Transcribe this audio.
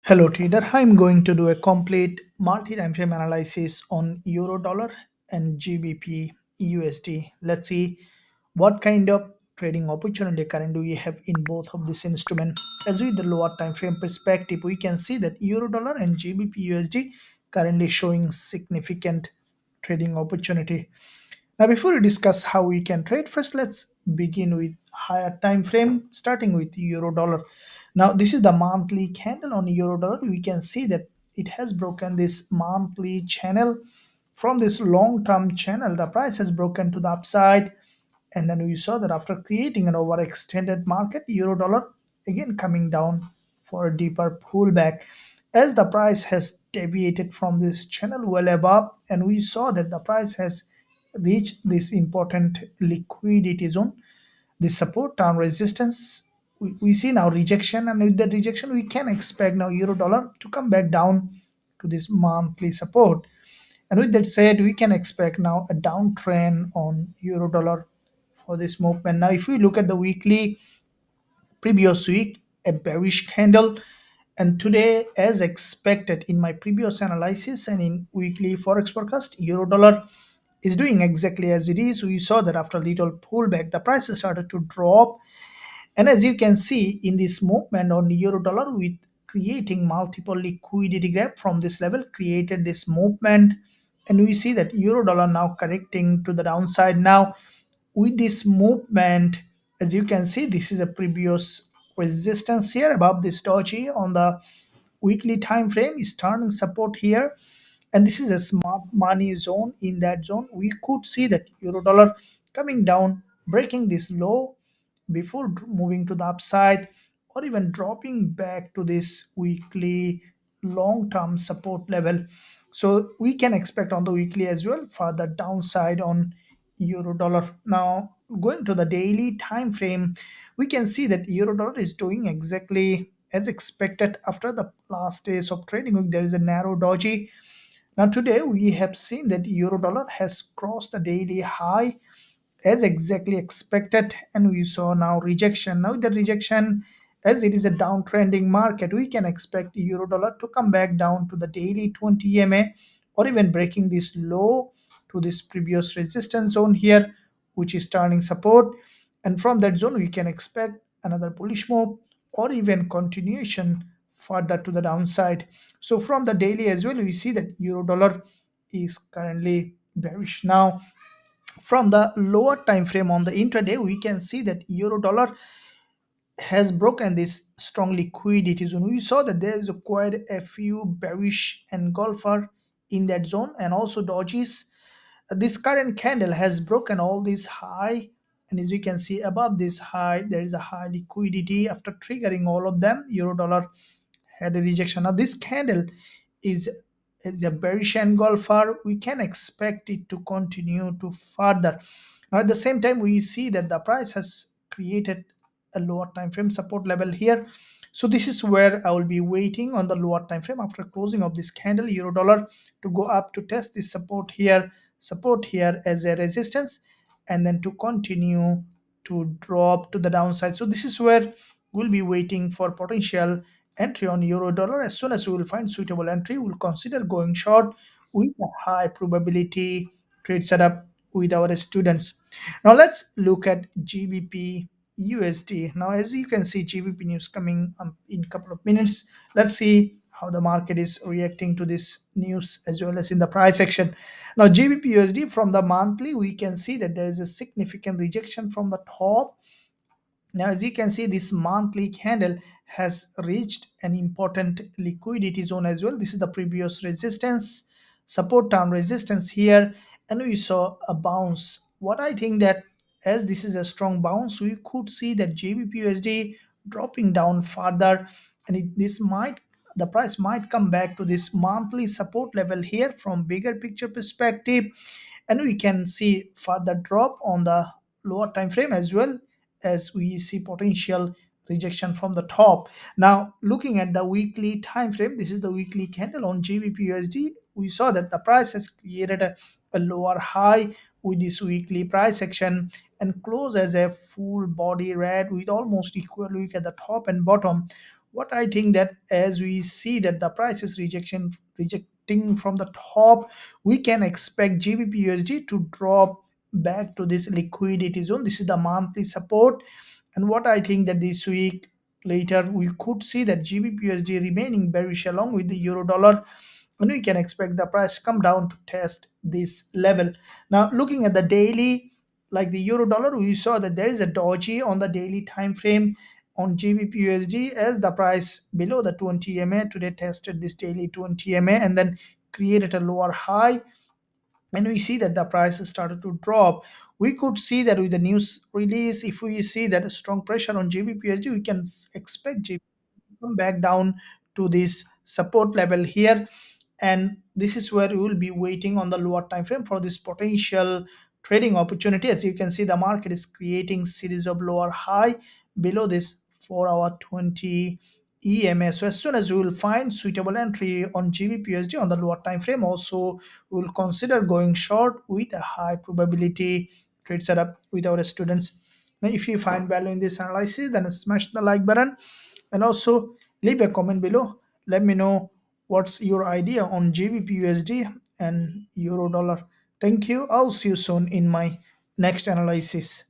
Hello trader, I'm going to do a complete multi-time frame analysis on euro dollar and GBP USD. Let's see what kind of trading opportunity currently we have in both of these instruments. As with the lower time frame perspective, we can see that euro dollar and GBP USD currently showing significant trading opportunity. Now, before we discuss how we can trade, first let's begin with higher time frame, starting with euro dollar. Now, this is the monthly candle on euro dollar. We can see that it has broken this monthly channel. From this long-term channel, the price has broken to the upside, and then we saw that after creating an overextended market, euro dollar again coming down for a deeper pullback as the price has deviated from this channel well above, and we saw that the price has reached this important liquidity zone, this support and resistance. We see now rejection, and with the rejection we can expect now euro dollar to come back down to this monthly support. And with that said, we can expect now a downtrend on euro dollar for this movement. Now, if we look at the weekly, previous week, a bearish candle, and today, as expected in my previous analysis and in weekly forex forecast, euro dollar is doing exactly as it is. We saw that after a little pullback, the prices started to drop, and as you can see in this movement on euro dollar, with creating multiple liquidity gap from this level, created this movement, and we see that euro dollar now correcting to the downside. Now, with this movement, as you can see, this is a previous resistance here above this doji on the weekly time frame is turning support here, and this is a smart money zone. In that zone we could see that euro dollar coming down, breaking this low before moving to the upside, or even dropping back to this weekly long term support level. So we can expect on the weekly as well further downside on euro dollar. Now, going to the daily time frame, we can see that euro dollar is doing exactly as expected. After the last days of trading week, there is a narrow doji. Now today we have seen that euro dollar has crossed the daily high as exactly expected, and we saw now rejection. Now the rejection, as it is a downtrending market, we can expect euro dollar to come back down to the daily 20 EMA, or even breaking this low to this previous resistance zone here, which is turning support, and from that zone we can expect another bullish move or even continuation further to the downside. So from the daily as well, we see that euro dollar is currently bearish. Now, from the lower time frame on the intraday, we can see that euro dollar has broken this strong liquidity zone. We saw that there is quite a few bearish engulfer in that zone, and also dojis. This current candle has broken all this high, and as you can see above this high there is a high liquidity. After triggering all of them, euro dollar had a rejection. Now this candle is is a bearish engulfer. We can expect it to continue to further. Now at the same time, we see that the price has created a lower time frame support level here. So this is where I will be waiting on the lower time frame after closing of this candle euro dollar to go up to test this support here as a resistance, and then to continue to drop to the downside. So this is where we'll be waiting for potential entry on euro dollar. As soon as we will find suitable entry, we'll consider going short with a high probability trade setup with our students. Now let's look at GBP USD. Now, as you can see, GBP news coming in a couple of minutes. Let's see how the market is reacting to this news as well as in the price section. Now, GBP USD, from the monthly, we can see that there is a significant rejection from the top. Now, as you can see, this monthly candle has reached an important liquidity zone as well. This is the previous resistance, support term resistance here, and we saw a bounce. What I think that as this is a strong bounce, we could see that GBPUSD dropping down further, and this might, the price might come back to this monthly support level here from bigger picture perspective, and we can see further drop on the lower time frame as well, as we see potential rejection from the top. Now, looking at the weekly time frame, this is the weekly candle on GBPUSD. We saw that the price has created a lower high with this weekly price action and close as a full body red with almost equal wick at the top and bottom. what I think that as we see that the price is rejecting from the top, we can expect GBPUSD to drop back to this liquidity zone. This is the monthly support, and what I think that this week later we could see that GBPUSD remaining bearish along with the euro dollar, and we can expect the price come down to test this level. Now looking at the daily, like the euro dollar, we saw that there is a doji on the daily time frame on GBPUSD as the price below the 20 MA today tested this daily 20 MA and then created a lower high, and we see that the prices started to drop. We could see that with the news release, if we see that a strong pressure on GBPUSD, we can expect GBP to come back down to this support level here, and this is where we will be waiting on the lower time frame for this potential trading opportunity. As you can see, the market is creating series of lower high below this 4-hour 20 EMA. So as soon as we will find suitable entry on GBPUSD on the lower time frame, also we will consider going short with a high probability trade setup with our students. Now if you find value in this analysis, then smash the like button and also leave a comment below. Let me know what's your idea on GBPUSD and euro dollar. Thank you. I'll see you soon in my next analysis.